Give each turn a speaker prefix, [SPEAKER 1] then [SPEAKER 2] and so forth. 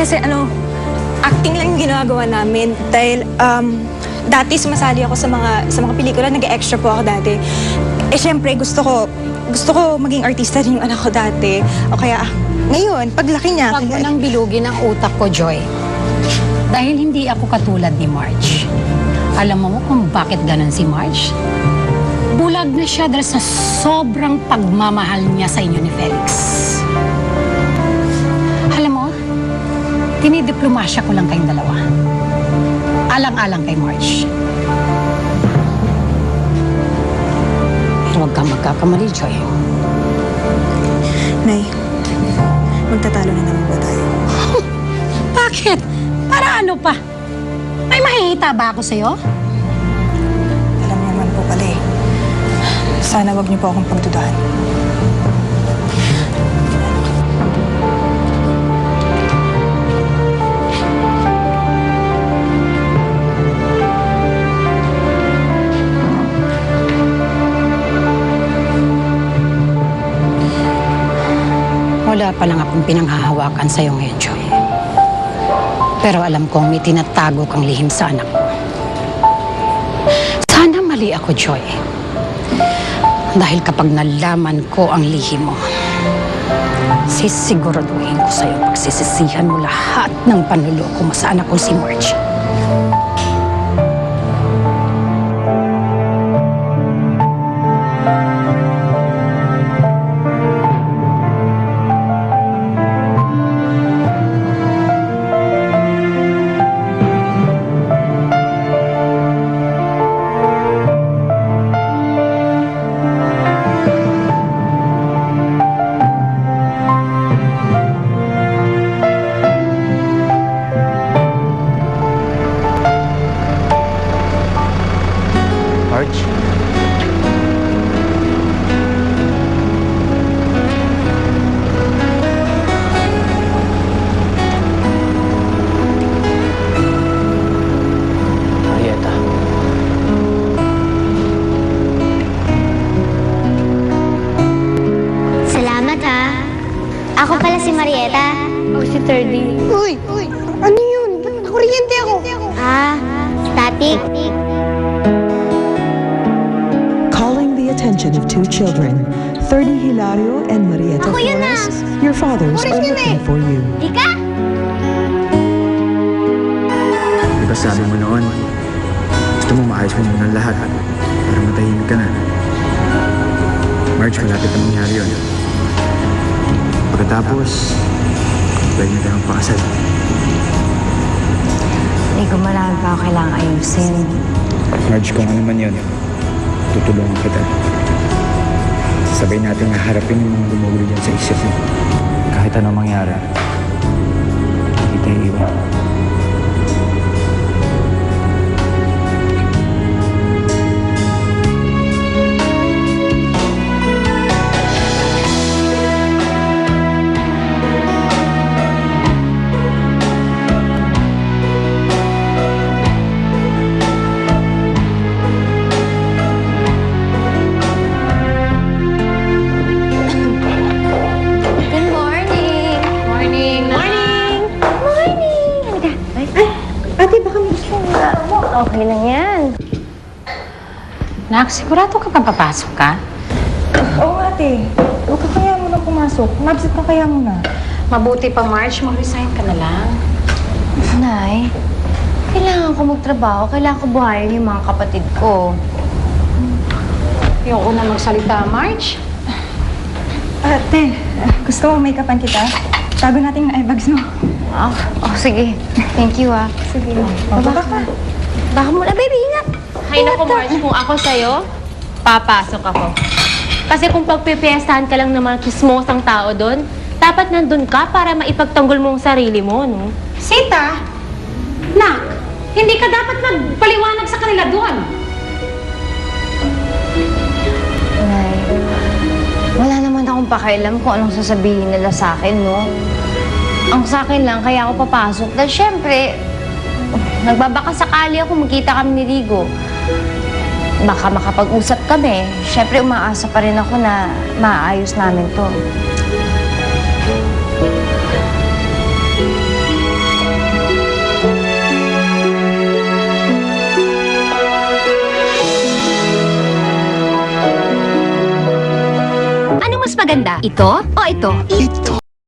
[SPEAKER 1] Kasi acting lang yung ginagawa namin. Dahil, dati sumasali ako sa mga pelikula, nag-extra po ako dati. Eh, syempre, gusto ko maging artista rin yung anak ko dati. O kaya, ngayon, paglaki niya...
[SPEAKER 2] Huwag mo nang bilugin ang utak ko, Joy. Dahil hindi ako katulad ni Marge. Alam mo kung bakit ganun si Marge? Bulag na siya dahil sa sobrang pagmamahal niya sa inyo ni Felix. Alam mo, dinidiplomasya ko lang kayong dalawa. Alang-alang kay Marge. Huwag kang magkakamali, Joy.
[SPEAKER 1] Nay, magtatalo na naman ba tayo?
[SPEAKER 2] Bakit? Para ano pa? May mahihita ba ako sa'yo?
[SPEAKER 1] Alam niyo naman po pala eh. Sana wag niyo po akong pagdudahan.
[SPEAKER 2] Wala pa lang akong pinanghahawakan sa'yo ngayon, Joy. Pero alam kong may tinatago kang lihim sa anak ko. Sana mali ako, Joy. Dahil kapag nalaman ko ang lihim mo, sisiguraduhin ko sa'yo pagsisisihan mo lahat ng panluloko mo sa anak ko si Marge.
[SPEAKER 3] Marge? Marieta.
[SPEAKER 4] Salamat ha. Ako pala si Marieta.
[SPEAKER 5] Ako si Thirdy.
[SPEAKER 1] Uy! Ano yun? Ba't nakuryente ako?
[SPEAKER 4] Ah, static.
[SPEAKER 6] Calling the attention of two children, 30 Hilario and Marieta
[SPEAKER 4] Ako yun na!
[SPEAKER 6] Flores, your fathers are looking for you.
[SPEAKER 4] Ika?
[SPEAKER 3] Di ba sabi mo noon, gusto mo maayos mo muna lahat para matahimik ka na. Marge, malapit na mangyari yun. Pagkatapos, pwede na tayong pakasal.
[SPEAKER 5] Hindi ko marami pa ako kailangang ayusin.
[SPEAKER 3] Marge, kung ano man yun, tutulungan kita. Sabay natin harapin yung mga gumugulo dyan sa isip mo. Kahit ano mangyari, hindi tayo iwan.
[SPEAKER 5] Good morning! Morning! Morning! Morning! Halika.
[SPEAKER 1] Ate, baka may gusto mo.
[SPEAKER 5] Okay lang yan.
[SPEAKER 2] Nak, sigurado ka pa papasok ka?
[SPEAKER 1] Oo, ate. Huwag ka kaya mo na pumasok. Mabsit ka kaya mo na.
[SPEAKER 2] Mabuti pa, Marge, mag-resign ka na lang.
[SPEAKER 5] Nay, kailangan ko magtrabaho. Kailangan ko buhayin yung mga kapatid ko.
[SPEAKER 2] Ayoko na magsalita, Marge.
[SPEAKER 1] Ate, gusto mo make-upan kita? Tago natin yung eyebags mo.
[SPEAKER 5] Oh, sige. Thank you, ah.
[SPEAKER 1] Sige. Baka ka.
[SPEAKER 5] Baka muna, baby, ingat.
[SPEAKER 7] Hay naku, Marge, kung ako sa'yo, papasok ako. Kasi kung pagpipiestahan ka lang ng mga kismosang tao doon, dapat nandun ka para maipagtanggol mo ang sarili mo, no?
[SPEAKER 2] Sita! Nak, hindi ka dapat magpaliwanag sa kanila doon.
[SPEAKER 5] Nay, wala naman akong pakialam kung anong sasabihin nila sa akin, no? Ang sa akin lang, kaya ako papasok. Dahil syempre, nagbabaka sakali ako magkita kami ni Rigo. Baka makapag-usap kami. Syempre, umaasa pa rin ako na maayos namin to.
[SPEAKER 8] maganda? Ito o ito?
[SPEAKER 9] Ito.